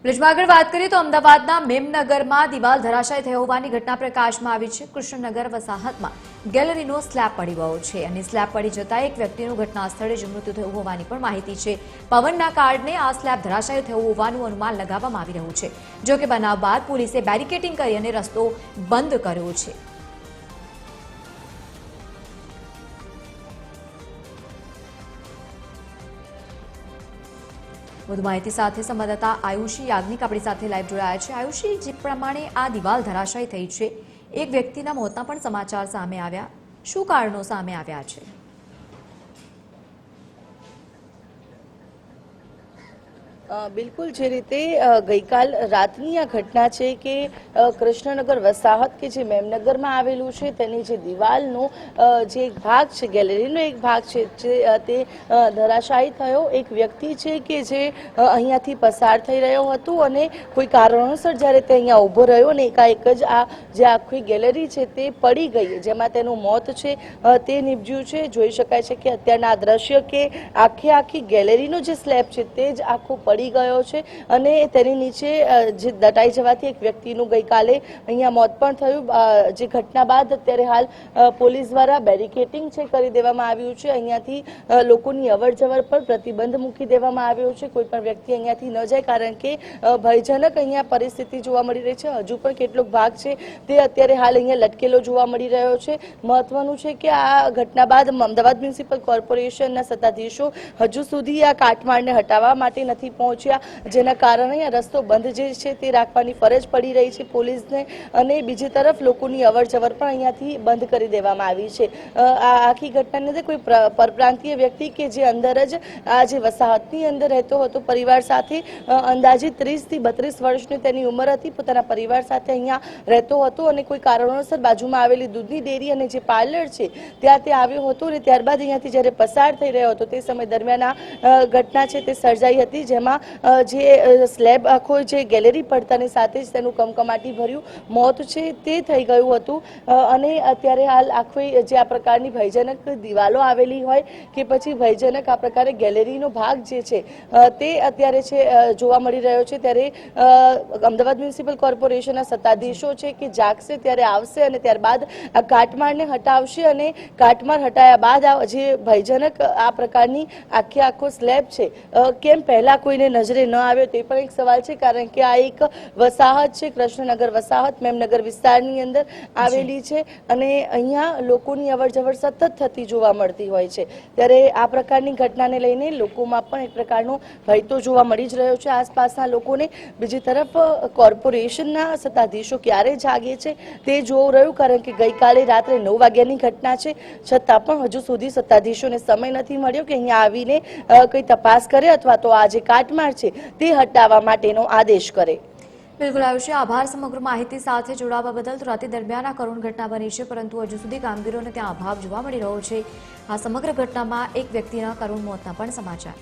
બ્રિજમાં આગળ વાત કરીએ તો અમદાવાદના મેમનગરમાં દિવાલ ધરાશાયી થઈ હોવાની ઘટના પ્રકાશમાં આવી છે। કૃષ્ણનગર વસાહતમાં ગેલેરીનો સ્લેબ પડી ગયો છે અને સ્લેબ પડી જતા એક વ્યક્તિનું ઘટના સ્થળે જ મૃત્યુ થયું હોવાની પણ માહિતી છે। પવનના કારણે આ સ્લેબ ધરાશાયી થયું હોવાનું અનુમાન લગાવવામાં આવી રહ્યું છે। જો કે બનાવ બાદ પોલીસે બેરિકેડિંગ કરી અને રસ્તો બંધ કર્યો છે। વધુ માહિતી સાથે સંવાદદાતા આયુષી યાજ્ઞિક આપણી સાથે લાઈવ જોડાયા છે। આયુષી, જે પ્રમાણે આ દિવાલ ધરાશાયી થઈ છે, એક વ્યક્તિના મોતના પણ સમાચાર સામે આવ્યા, શું કારણો સામે આવ્યા છે? બિલકુલ જે રીતે ગઈકાલ રાતની આ ઘટના છે કે કૃષ્ણનગર વસાહત કે જે મેમનગરમાં આવેલું છે તેની જે દિવાલનો જે એક ભાગ છે, ગેલેરીનો એક ભાગ છે તે ધરાશાયી થયો। એક વ્યક્તિ છે કે જે અહીંયાથી પસાર થઈ રહ્યો હતો અને કોઈ કારણોસર જ્યારે તે અહીંયા ઊભો રહ્યો અને એકાએક જ આ જે આખી ગેલેરી છે તે પડી ગઈ, જેમાં તેનું મોત છે તે નીપજ્યું છે। જોઈ શકાય છે કે અત્યારના આ દ્રશ્ય કે આખી ગેલેરીનો જે સ્લેબ છે તે જ આખું પડી ગયો છે અને તેની નીચે જે દટાઈ જવાથી એક વ્યક્તિનું ગઈકાલે અહીંયા મોત પણ થયું। જે ઘટના બાદ અત્યારે હાલ પોલીસ દ્વારા બેરિકેડિંગ છે કરી દેવામાં આવ્યું છે। અહીંયાથી લોકોની અવરજવર પર પ્રતિબંધ મૂકી દેવામાં આવ્યો છે। કોઈ પણ વ્યક્તિ અહીંયાથી ન જાય, કારણ કે ભયજનક અહીંયા પરિસ્થિતિ જોવા મળી રહી છે। હજુ પણ કેટલોક ભાગ છે તે અત્યારે હાલ અહીંયા લટકેલો જોવા મળી રહ્યો છે। મહત્વનું છે કે આ ઘટના બાદ અમદાવાદ મ્યુનિસિપલ કોર્પોરેશનના સત્તાધીશો હજુ સુધી આ કાટમાળને હટાવવા માટે નથી પહોંચ્યા, જેના કારણે આ રસ્તો બંધ જે છે તે રાખવાની ફરજ પડી રહી છે પોલીસને। અને બીજી તરફ લોકોની અવરજવર પણ અહીંયાથી બંધ કરી દેવામાં આવી છે। આ આખી ઘટનાની અંદર કોઈ પરપ્રાંતીય વ્યક્તિ કે જે અંદર જ આ જે વસાહતની અંદર રહેતો હતો પરિવાર સાથે, અંદાજે 30 થી 32 વર્ષની તેની ઉંમર હતી, પોતાના પરિવાર સાથે અહીંયા રહેતો હતો અને કોઈ કારણોસર બાજુમાં આવેલી દૂધની ડેરી અને જે પાર્લર છે ત્યાં તે આવ્યો હતો અને ત્યારબાદ અહીંયાથી જ્યારે પસાર થઈ રહ્યો હતો તે સમય દરમિયાન આ ઘટના છે તે સર્જાઈ હતી, જેમાં જે સ્લેબ આખો જે ગેલેરી પડતાની સાથે જ તેનું કમકમાટી ભર્યું મોત છે તે થઈ ગયું હતું। અને અત્યારે હાલ આખી જે આ પ્રકારની ભયજનક દિવાલો આવેલી હોય કે પછી ભયજનક આ પ્રકારે ગેલેરીનો ભાગ જે છે તે અત્યારે છે જોવા મળી રહ્યો છે। ત્યારે અમદાવાદ મ્યુનિસિપલ કોર્પોરેશનના સત્તાધીશો છે કે જાગશે ત્યારે આવશે અને ત્યારબાદ આ કાટમાળને હટાવશે અને કાટમાળ હટાયા બાદ જે ભયજનક આ પ્રકારની આખો સ્લેબ છે કેમ પહેલા કોઈને નજરે ન આવ્યો તે પણ એક સવાલ છે, કારણ કે આ એક વસાહત છે, કૃષ્ણનગર વસાહત મેમનગર વિસ્તારની અંદર આવેલી છે અને અહીંયા લોકોની અવરજવર સતત થતી જોવા મળતી હોય છે। ત્યારે આ પ્રકારની ઘટનાને લઈને લોકોમાં પણ એક પ્રકારનો ભય તો જોવા મળી જ રહ્યો છે આસપાસના લોકોને। બીજી તરફ કોર્પોરેશનના સત્તાધીશો ક્યારે જાગે છે તે જોવું રહ્યું, કારણ કે ગઈકાલે રાત્રે 9 વાગ્યાની ઘટના છે, છતાં પણ હજુ સુધી સત્તાધીશોને સમય નથી મળ્યો કે અહીંયા આવીને કોઈ તપાસ કરે અથવા તો આ જે કાટમાળ છે તે હટાવવા માટેનો આદેશ કરે। બિલકુલ આયુષી, આભાર સમગ્ર માહિતી સાથે જોડાવા બદલ। તો રાતે દરમિયાન આ કરુણ ઘટના બની છે, પરંતુ હજુ સુધી કામગીરીઓને ત્યાં અભાવ જોવા મળી રહ્યો છે। આ સમગ્ર ઘટનામાં એક વ્યક્તિના કરુણ મોતના પણ સમાચાર